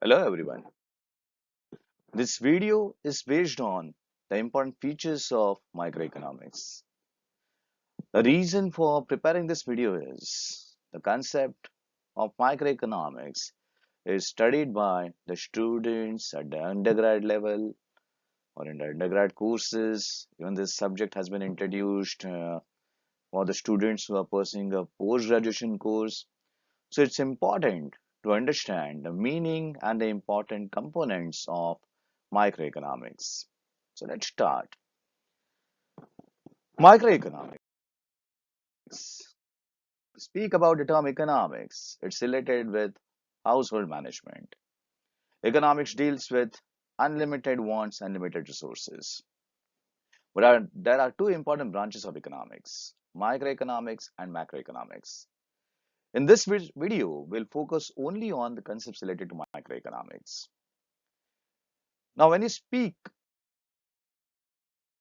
Hello everyone. This video is based on the important features of microeconomics. The reason for preparing this video is the concept of microeconomics is studied by the students at the undergrad level or in the undergrad courses. Even this subject has been introduced for the students who are pursuing a post-graduation course. So it's important to understand the meaning and the important components of microeconomics. So let's start. Microeconomics. Speak about the term economics. It's related with household management. Economics deals with unlimited wants and limited resources. But there are two important branches of economics, microeconomics and macroeconomics. In this video, we'll focus only on the concepts related to microeconomics. Now, when you speak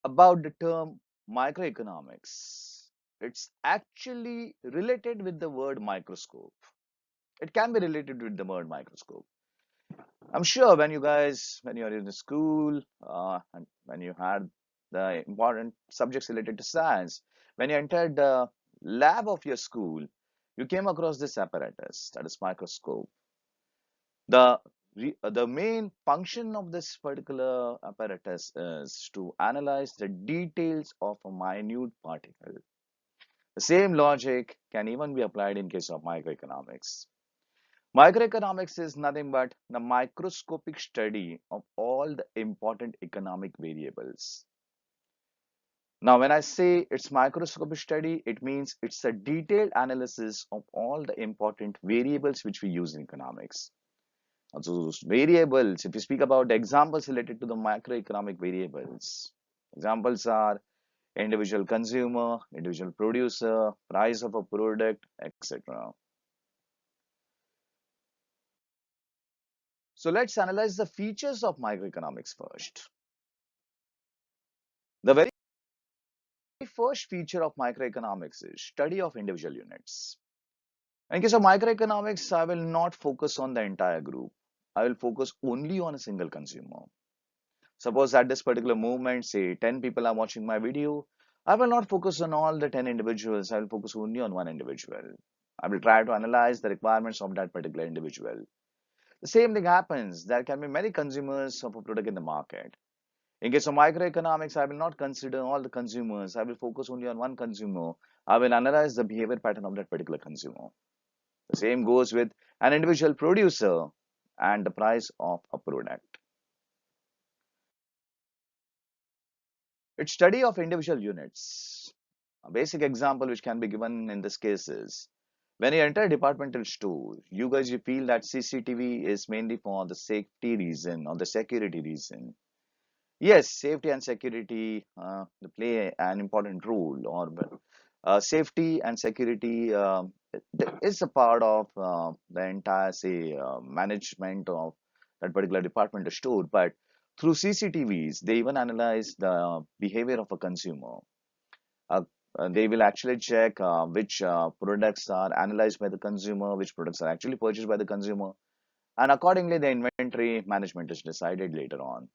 about the term microeconomics, it's actually related with the word microscope. It can be related with the word microscope. I'm sure when you're in the school, and when you had the important subjects related to science, when you entered the lab of your school, you came across this apparatus, that is microscope. The main function of this particular apparatus is to analyze the details of a minute particle. The same logic can even be applied in case of microeconomics. Microeconomics is nothing but the microscopic study of all the important economic variables. Now, when I say it's microscopic study, it means it's a detailed analysis of all the important variables which we use in economics. So those variables, if you speak about examples related to the macroeconomic variables, examples are individual consumer, individual producer, price of a product, etc. So let's analyze the features of microeconomics first. The very first feature of microeconomics is study of individual units. In case of microeconomics, I will not focus on the entire group. I will focus only on a single consumer. Suppose at this particular moment, say 10 people are watching my video, I will not focus on all the 10 individuals. I will focus only on one individual. I will try to analyze the requirements of that particular individual. The same thing happens. There can be many consumers of a product in the market. In case of microeconomics, I will not consider all the consumers. I will focus only on one consumer. I will analyze the behavior pattern of that particular consumer. The same goes with an individual producer and the price of a product. It's study of individual units. A basic example which can be given in this case is when you enter a departmental store, you feel that CCTV is mainly for the safety reason or the security reason. Yes, safety and security they play an important role, or safety and security is a part of the entire, say, management of that particular departmental store. But through CCTVs, they even analyze the behavior of a consumer. Uh, they will actually check which products are analyzed by the consumer, which products are actually purchased by the consumer, and accordingly, the inventory management is decided later on.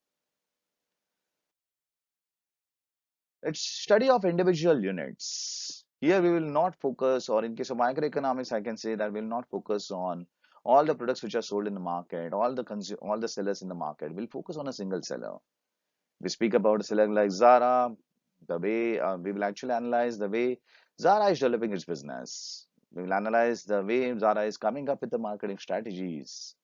It's study of individual units. Here we will not focus, or in case of microeconomics, I can say that we will not focus on all the products which are sold in the market, all the sellers in the market. We'll focus on a single seller. We speak about a seller like Zara, the way we will actually analyze the way Zara is developing its business. We will analyze the way Zara is coming up with the marketing strategies.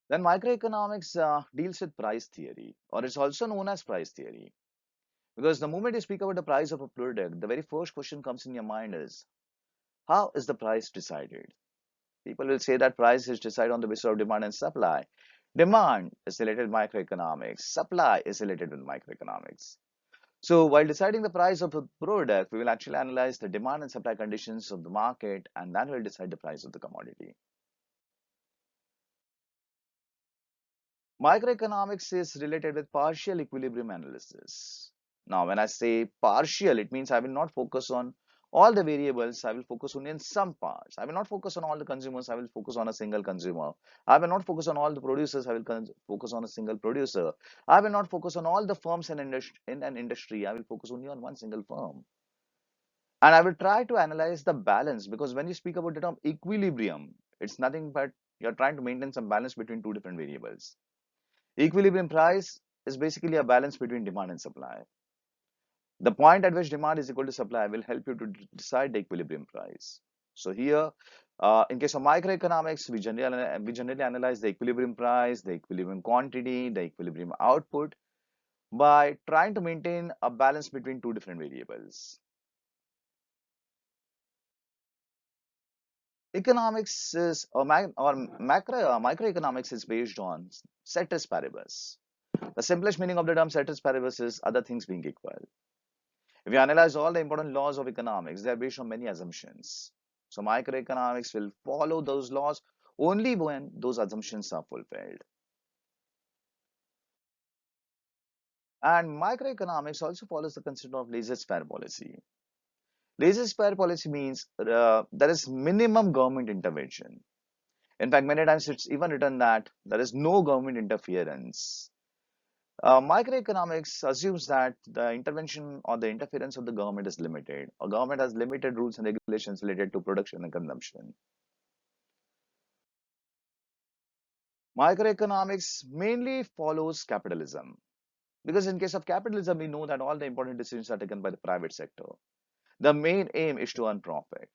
Then microeconomics deals with price theory, or it's also known as price theory. Because the moment you speak about the price of a product, the very first question comes in your mind is, how is the price decided? People will say that price is decided on the basis of demand and supply. Demand is related with microeconomics. Supply is related with microeconomics. So while deciding the price of a product, we will actually analyze the demand and supply conditions of the market, and that will decide the price of the commodity. Microeconomics is related with partial equilibrium analysis. Now, when I say partial, it means I will not focus on all the variables, I will focus only on some parts. I will not focus on all the consumers. I will focus on a single consumer. I will not focus on all the producers. I will focus on a single producer. I will not focus on all the firms in an industry. I will focus only on one single firm. And I will try to analyze the balance, because when you speak about the term equilibrium, it's nothing but you're trying to maintain some balance between two different variables. Equilibrium price is basically a balance between demand and supply. The point at which demand is equal to supply will help you to decide the equilibrium price. So here, in case of microeconomics, we generally analyze the equilibrium price, the equilibrium quantity, the equilibrium output by trying to maintain a balance between two different variables. Economics is or microeconomics is based on ceteris paribus. The simplest meaning of the term ceteris paribus is other things being equal. If you analyze all the important laws of economics, they are based on many assumptions. So microeconomics will follow those laws only when those assumptions are fulfilled. And microeconomics also follows the concept of laissez-faire policy. Laissez-faire policy means there is minimum government intervention. In fact, many times it's even written that there is no government interference. Microeconomics assumes that the intervention or the interference of the government is limited. A government has limited rules and regulations related to production and consumption. Microeconomics mainly follows capitalism, because in case of capitalism, we know that all the important decisions are taken by the private sector. The main aim is to earn profit.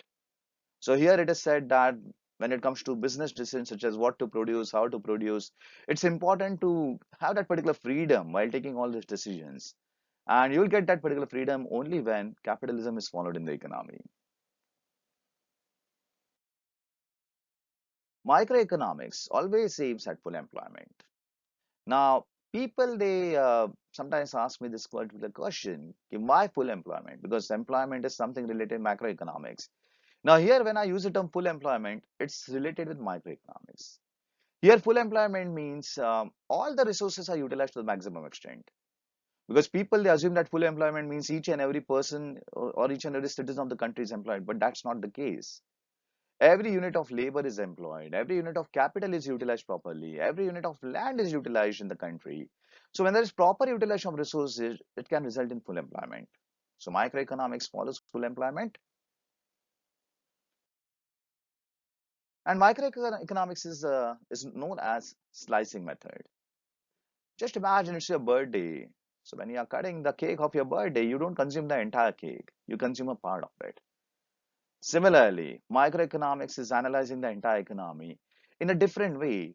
So here it is said that when it comes to business decisions such as what to produce, how to produce, it's important to have that particular freedom while taking all these decisions. And you'll get that particular freedom only when capitalism is followed in the economy. Microeconomics always aims at full employment. Now, people they sometimes ask me this particular question: why full employment? Because employment is something related to macroeconomics. Now, here when I use the term full employment, it's related with microeconomics. Here, full employment means all the resources are utilized to the maximum extent. Because people they assume that full employment means each and every person or each and every citizen of the country is employed, but that's not the case. Every unit of labor is employed, every unit of capital is utilized properly, every unit of land is utilized in the country. So when there is proper utilization of resources, it can result in full employment. So microeconomics follows full employment. And microeconomics is known as slicing method. Just imagine it's your birthday. So when you are cutting the cake of your birthday, you don't consume the entire cake. You consume a part of it. Similarly, microeconomics is analyzing the entire economy in a different way.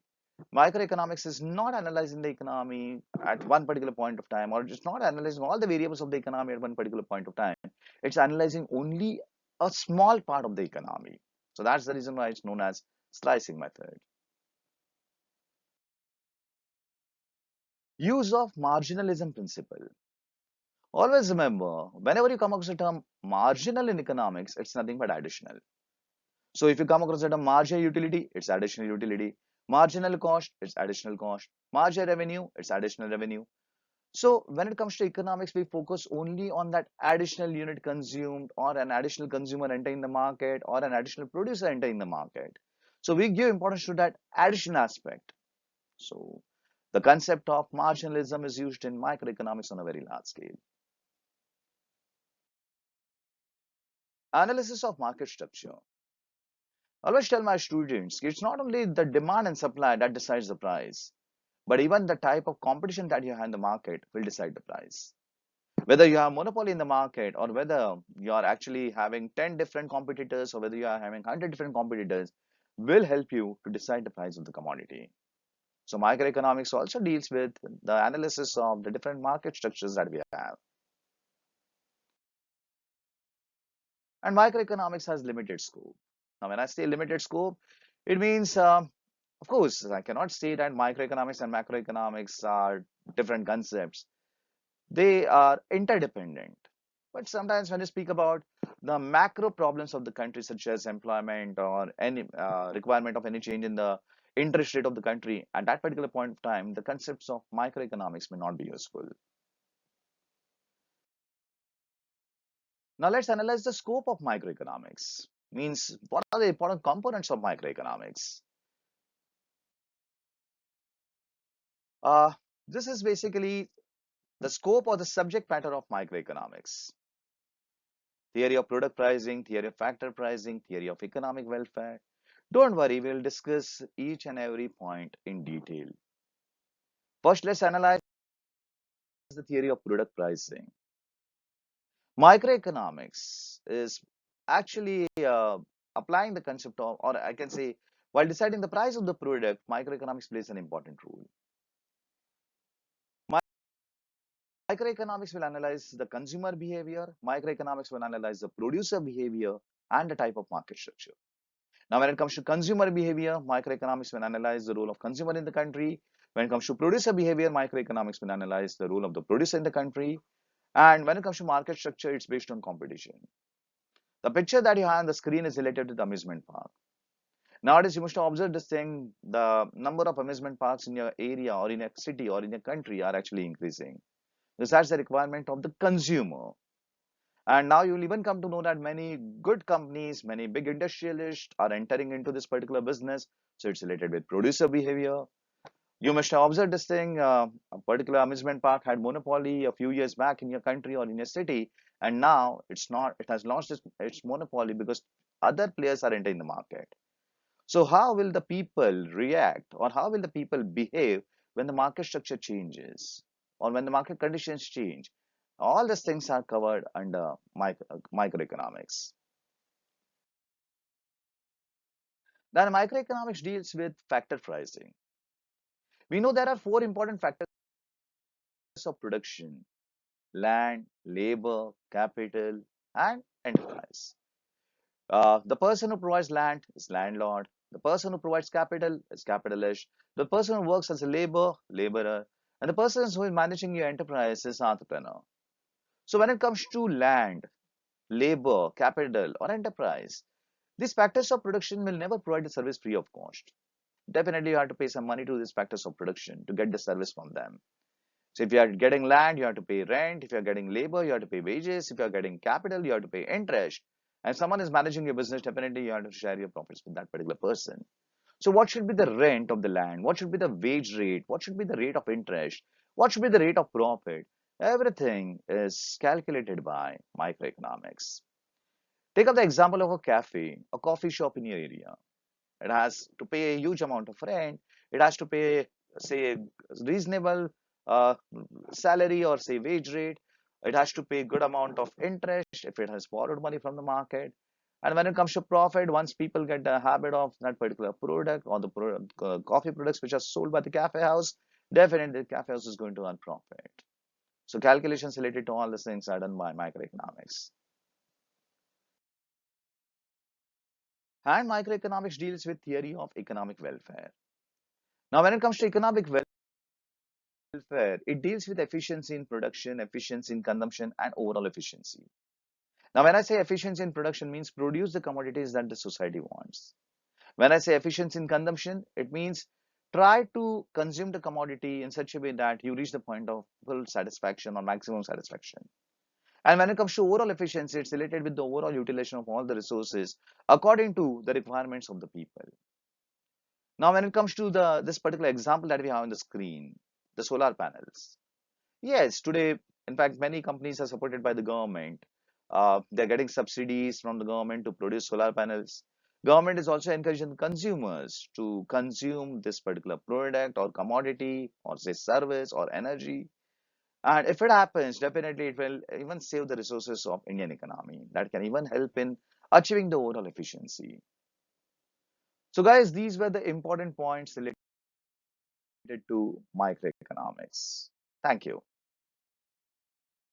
Microeconomics is not analyzing the economy at one particular point of time, or just not analyzing all the variables of the economy at one particular point of time. It's analyzing only a small part of the economy. So that's the reason why it's known as slicing method. Use of marginalism principle. Always remember, whenever you come across the term marginal in economics, it's nothing but additional. So if you come across the term marginal utility, it's additional utility. Marginal cost, it's additional cost. Marginal revenue, it's additional revenue. So when it comes to economics, we focus only on that additional unit consumed, or an additional consumer entering the market, or an additional producer entering the market. So we give importance to that additional aspect. So the concept of marginalism is used in microeconomics on a very large scale. Analysis of market structure. I always tell my students, it's not only the demand and supply that decides the price, but even the type of competition that you have in the market will decide the price. Whether you have monopoly in the market, or whether you are actually having 10 different competitors, or whether you are having 100 different competitors, will help you to decide the price of the commodity. So microeconomics also deals with the analysis of the different market structures that we have. And microeconomics has limited scope. Now, when I say limited scope, it means, of course, I cannot say that microeconomics and macroeconomics are different concepts. They are interdependent. But sometimes when you speak about the macro problems of the country, such as employment or any requirement of any change in the interest rate of the country, at that particular point of time, the concepts of microeconomics may not be useful. Now let's analyze the scope of microeconomics. Means what are the important components of microeconomics? Uh, this is basically the scope or the subject matter of microeconomics. Theory of product pricing, theory of factor pricing, theory of economic welfare. Don't worry, we'll discuss each and every point in detail. First, let's analyze the theory of product pricing. Microeconomics is actually applying the concept of, or I can say, while deciding the price of the product, microeconomics plays an important role. Microeconomics will analyze the consumer behavior, microeconomics will analyze the producer behavior, and the type of market structure. Now, when it comes to consumer behavior, microeconomics will analyze the role of consumer in the country. When it comes to producer behavior, microeconomics will analyze the role of the producer in the country. And when it comes to market structure, it's based on competition. The picture that you have on the screen is related to the amusement park. Nowadays, you must have observed this thing, the number of amusement parks in your area or in a city or in a country are actually increasing. Because that's the requirement of the consumer. And now you'll even come to know that many good companies, many big industrialists are entering into this particular business. So it's related with producer behavior. You must have observed this thing. A particular amusement park had monopoly a few years back in your country or in your city, and now it's not. It has launched its monopoly because other players are entering the market. So how will the people react, or how will the people behave when the market structure changes, or when the market conditions change? All these things are covered under microeconomics. Then microeconomics deals with factor pricing. We know there are four important factors of production: land, labor, capital, and enterprise. The person who provides land is landlord. The person who provides capital is capitalist. The person who works as a laborer. And the person who is managing your enterprise is entrepreneur. So when it comes to land, labor, capital, or enterprise, these factors of production will never provide the service free of cost. Definitely, you have to pay some money to these factors of production to get the service from them. So if you are getting land, you have to pay rent. If you are getting labor, you have to pay wages. If you are getting capital, you have to pay interest. And someone is managing your business, definitely you have to share your profits with that particular person. So what should be the rent of the land? What should be the wage rate? What should be the rate of interest? What should be the rate of profit? Everything is calculated by microeconomics. Take up the example of a cafe, a coffee shop in your area. It has to pay a huge amount of rent. It has to pay, say, reasonable uh, salary or say wage rate. It has to pay good amount of interest if it has borrowed money from the market. And when it comes to profit, once people get the habit of that particular product or the coffee products which are sold by the cafe house, definitely the cafe house is going to earn profit. So calculations related to all these things are done by microeconomics. And microeconomics deals with theory of economic welfare. Now, when it comes to economic welfare, it deals with efficiency in production, efficiency in consumption, and overall efficiency. Now, when I say efficiency in production means produce the commodities that the society wants. When I say efficiency in consumption, it means try to consume the commodity in such a way that you reach the point of full satisfaction or maximum satisfaction. And when it comes to overall efficiency, it's related with the overall utilization of all the resources according to the requirements of the people. Now, when it comes to this particular example that we have on the screen, the solar panels. Yes, today, in fact, many companies are supported by the government. They're getting subsidies from the government to produce solar panels. Government is also encouraging consumers to consume this particular product or commodity or say service or energy. And if it happens, definitely it will even save the resources of Indian economy. That can even help in achieving the overall efficiency. So guys, these were the important points related to microeconomics. Thank you.